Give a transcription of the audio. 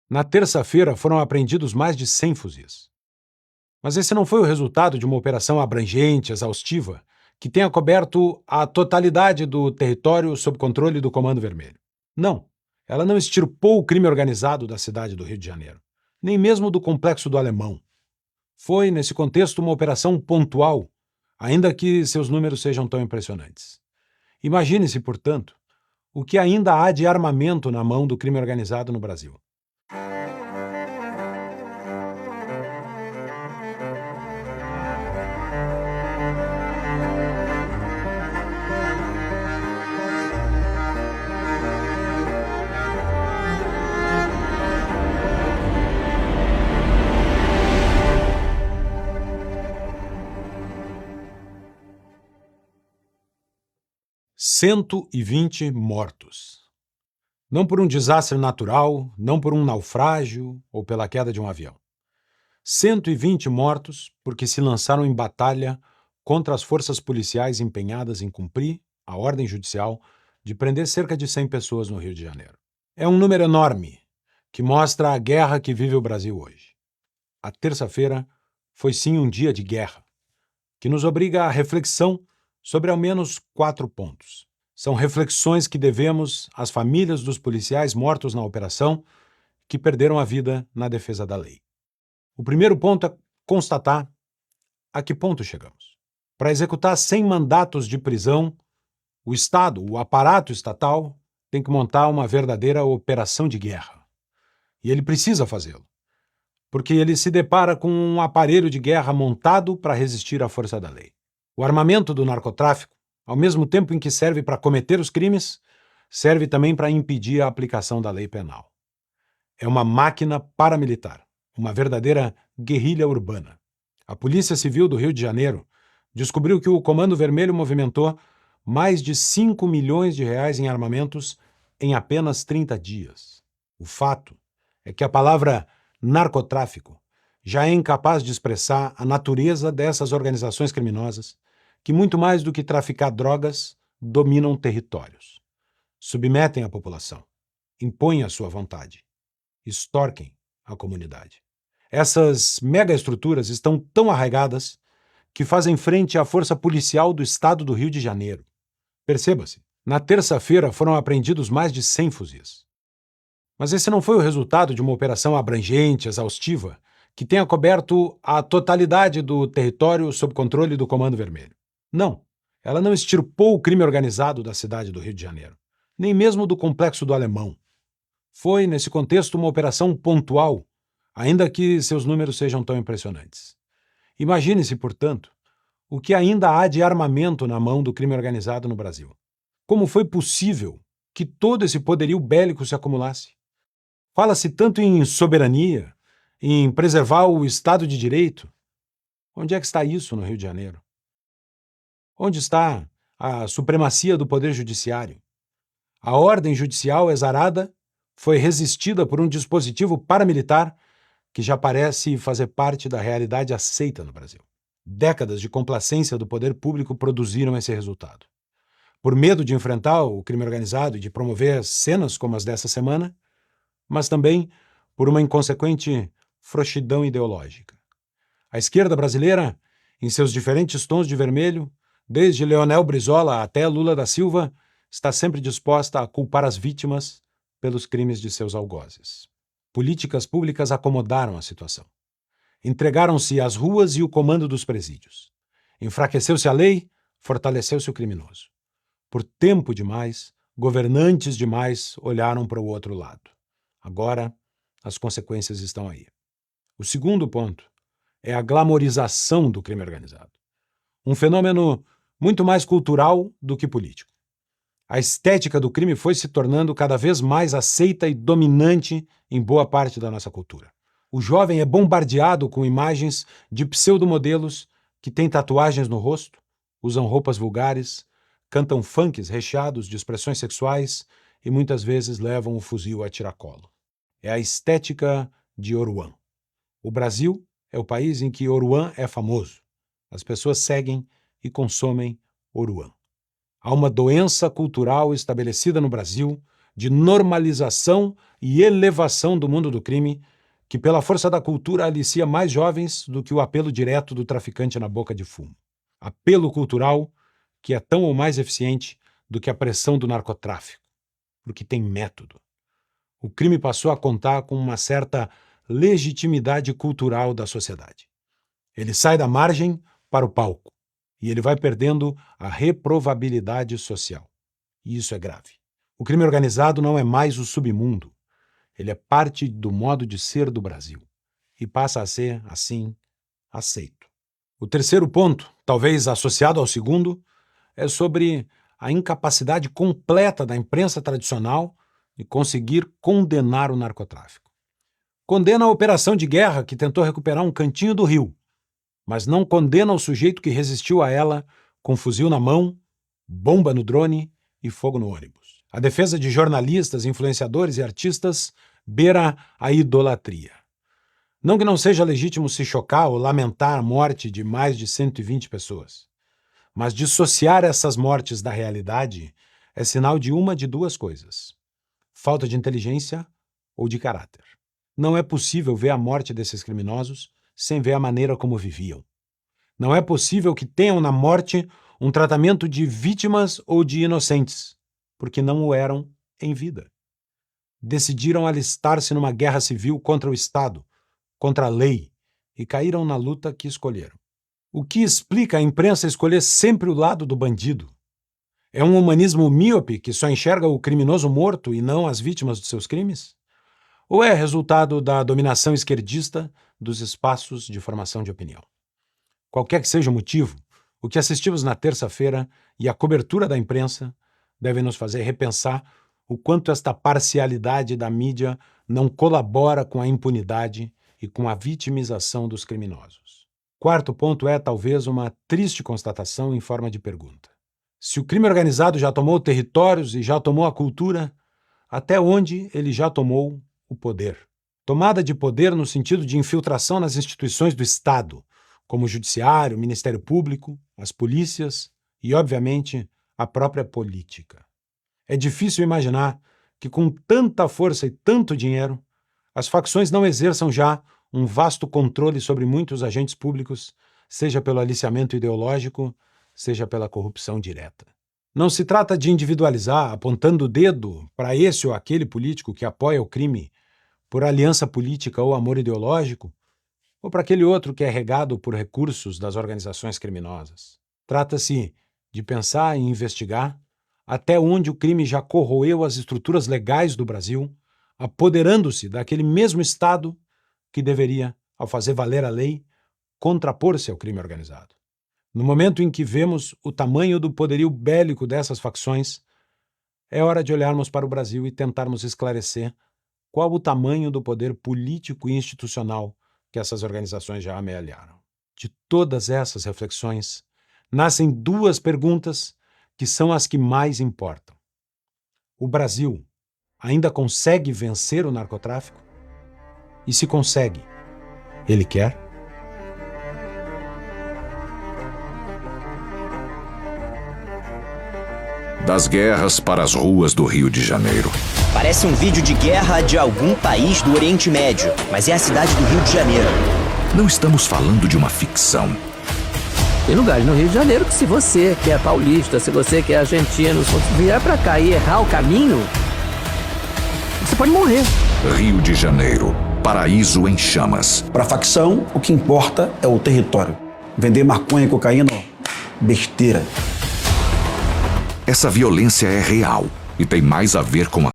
Na terça-feira foram apreendidos mais de 100 fuzis. Mas esse não foi o resultado de uma operação abrangente, exaustiva, que tenha coberto a totalidade do território sob controle do Comando Vermelho. Não, ela não extirpou o crime organizado da cidade do Rio de Janeiro, nem mesmo do Complexo do Alemão. Foi, nesse contexto, uma operação pontual, ainda que seus números sejam tão impressionantes. Imagine-se, portanto, o que ainda há de armamento na mão do crime organizado no Brasil. "120 mortos. Não por um desastre natural, não por um naufrágio ou pela queda de um avião. 120 mortos porque se lançaram em batalha contra as forças policiais empenhadas em cumprir a ordem judicial de prender cerca de 100 pessoas no Rio de Janeiro. É um número enorme que mostra a guerra que vive o Brasil hoje. A terça-feira foi sim um dia de guerra, que nos obriga à reflexão sobre ao menos 4 pontos. São reflexões que devemos às famílias dos policiais mortos na operação que perderam a vida na defesa da lei. O primeiro ponto é constatar a que ponto chegamos. Para executar 100 mandatos de prisão, o Estado, o aparato estatal, tem que montar uma verdadeira operação de guerra. E ele precisa fazê-lo, porque ele se depara com um aparelho de guerra montado para resistir à força da lei. O armamento do narcotráfico, ao mesmo tempo em que serve para cometer os crimes, serve também para impedir a aplicação da lei penal. É uma máquina paramilitar, uma verdadeira guerrilha urbana. A Polícia Civil do Rio de Janeiro descobriu que o Comando Vermelho movimentou mais de 5 milhões de reais em armamentos em apenas 30 dias. O fato é que a palavra narcotráfico já é incapaz de expressar a natureza dessas organizações criminosas que, muito mais do que traficar drogas, dominam territórios, submetem a população, impõem a sua vontade, extorquem a comunidade. Essas megaestruturas estão tão arraigadas que fazem frente à força policial do estado do Rio de Janeiro. Perceba-se, na terça-feira foram apreendidos mais de 100 fuzis. Mas esse não foi o resultado de uma operação abrangente, exaustiva, que tenha coberto a totalidade do território sob controle do Comando Vermelho. Não, ela não extirpou o crime organizado da cidade do Rio de Janeiro, nem mesmo do Complexo do Alemão. Foi, nesse contexto, uma operação pontual, ainda que seus números sejam tão impressionantes. Imagine-se, portanto, o que ainda há de armamento na mão do crime organizado no Brasil. Como foi possível que todo esse poderio bélico se acumulasse? Fala-se tanto em soberania, em preservar o Estado de Direito. Onde é que está isso no Rio de Janeiro? Onde está a supremacia do Poder Judiciário? A ordem judicial exarada foi resistida por um dispositivo paramilitar que já parece fazer parte da realidade aceita no Brasil. Décadas de complacência do poder público produziram esse resultado. Por medo de enfrentar o crime organizado e de promover cenas como as dessa semana, mas também por uma inconsequente frouxidão ideológica. A esquerda brasileira, em seus diferentes tons de vermelho, desde Leonel Brizola até Lula da Silva, está sempre disposta a culpar as vítimas pelos crimes de seus algozes. Políticas públicas acomodaram a situação. Entregaram-se às ruas e o comando dos presídios. Enfraqueceu-se a lei, fortaleceu-se o criminoso. Por tempo demais, governantes demais olharam para o outro lado. Agora, as consequências estão aí. O segundo ponto é a glamorização do crime organizado. Um fenômeno muito mais cultural do que político. A estética do crime foi se tornando cada vez mais aceita e dominante em boa parte da nossa cultura. O jovem é bombardeado com imagens de pseudomodelos que têm tatuagens no rosto, usam roupas vulgares, cantam funks recheados de expressões sexuais e muitas vezes levam o fuzil a tiracolo. É a estética de Oruan. O Brasil é o país em que Oruan é famoso. As pessoas seguem e consomem Oruan. Há uma doença cultural estabelecida no Brasil de normalização e elevação do mundo do crime que, pela força da cultura, alicia mais jovens do que o apelo direto do traficante na boca de fumo. Apelo cultural que é tão ou mais eficiente do que a pressão do narcotráfico, porque tem método. O crime passou a contar com uma certa legitimidade cultural da sociedade. Ele sai da margem para o palco e ele vai perdendo a reprovabilidade social. E isso é grave. O crime organizado não é mais o submundo. Ele é parte do modo de ser do Brasil e passa a ser, assim, aceito. O terceiro ponto, talvez associado ao segundo, é sobre a incapacidade completa da imprensa tradicional de conseguir condenar o narcotráfico. Condena a operação de guerra que tentou recuperar um cantinho do Rio, mas não condena o sujeito que resistiu a ela com fuzil na mão, bomba no drone e fogo no ônibus. A defesa de jornalistas, influenciadores e artistas beira a idolatria. Não que não seja legítimo se chocar ou lamentar a morte de mais de 120 pessoas, mas dissociar essas mortes da realidade é sinal de uma de duas coisas: falta de inteligência ou de caráter. Não é possível ver a morte desses criminosos sem ver a maneira como viviam. Não é possível que tenham na morte um tratamento de vítimas ou de inocentes, porque não o eram em vida. Decidiram alistar-se numa guerra civil contra o Estado, contra a lei, e caíram na luta que escolheram. O que explica a imprensa escolher sempre o lado do bandido? É um humanismo míope que só enxerga o criminoso morto e não as vítimas de seus crimes? Ou é resultado da dominação esquerdista dos espaços de formação de opinião? Qualquer que seja o motivo, o que assistimos na terça-feira e a cobertura da imprensa devem nos fazer repensar o quanto esta parcialidade da mídia não colabora com a impunidade e com a vitimização dos criminosos. Quarto ponto é, talvez, uma triste constatação em forma de pergunta. Se o crime organizado já tomou territórios e já tomou a cultura, até onde ele já tomou o poder? Tomada de poder no sentido de infiltração nas instituições do Estado, como o Judiciário, o Ministério Público, as polícias e, obviamente, a própria política. É difícil imaginar que, com tanta força e tanto dinheiro, as facções não exerçam já um vasto controle sobre muitos agentes públicos, seja pelo aliciamento ideológico, seja pela corrupção direta. Não se trata de individualizar, apontando o dedo para esse ou aquele político que apoia o crime por aliança política ou amor ideológico, ou para aquele outro que é regado por recursos das organizações criminosas. Trata-se de pensar e investigar até onde o crime já corroeu as estruturas legais do Brasil, apoderando-se daquele mesmo Estado que deveria, ao fazer valer a lei, contrapor-se ao crime organizado. No momento em que vemos o tamanho do poderio bélico dessas facções, é hora de olharmos para o Brasil e tentarmos esclarecer qual o tamanho do poder político e institucional que essas organizações já amealharam. De todas essas reflexões, nascem duas perguntas que são as que mais importam. O Brasil ainda consegue vencer o narcotráfico? E se consegue, ele quer? Das guerras para as ruas do Rio de Janeiro. Parece um vídeo de guerra de algum país do Oriente Médio, mas é a cidade do Rio de Janeiro. Não estamos falando de uma ficção. Tem lugares no Rio de Janeiro que, se você que é paulista, se você que é argentino, se você vier pra cá e errar o caminho, você pode morrer. Rio de Janeiro, paraíso em chamas. Para a facção, o que importa é o território. Vender maconha e cocaína, besteira. Essa violência é real e tem mais a ver com a